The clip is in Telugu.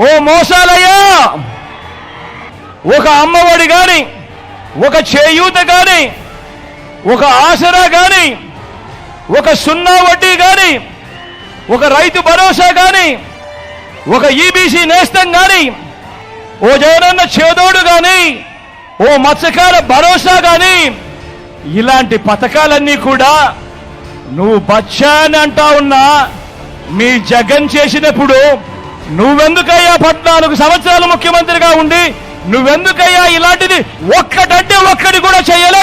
ఓ మోసాలయ్యా, ఒక అమ్మఒడి కానీ, ఒక చేయూత కానీ, ఒక ఆసరా కానీ, ఒక సున్నా వడ్డీ కానీ, ఒక రైతు భరోసా కానీ, ఒక ఈబీసీ నేస్తం కానీ, ఓ జగనన్న చేదోడు కానీ, ఓ మత్స్యకార భరోసా కానీ, ఇలాంటి పథకాలన్నీ కూడా నువ్వు బచ్చా అని అంటా ఉన్నా మీ జగన్ చేసినప్పుడు నువ్వెందుకయ్యా 14 సంవత్సరాలు ముఖ్యమంత్రిగా ఉండి నువ్వెందుకయ్యా ఇలాంటిది ఒక్కటంటే ఒక్కటి కూడా చేయలేదు?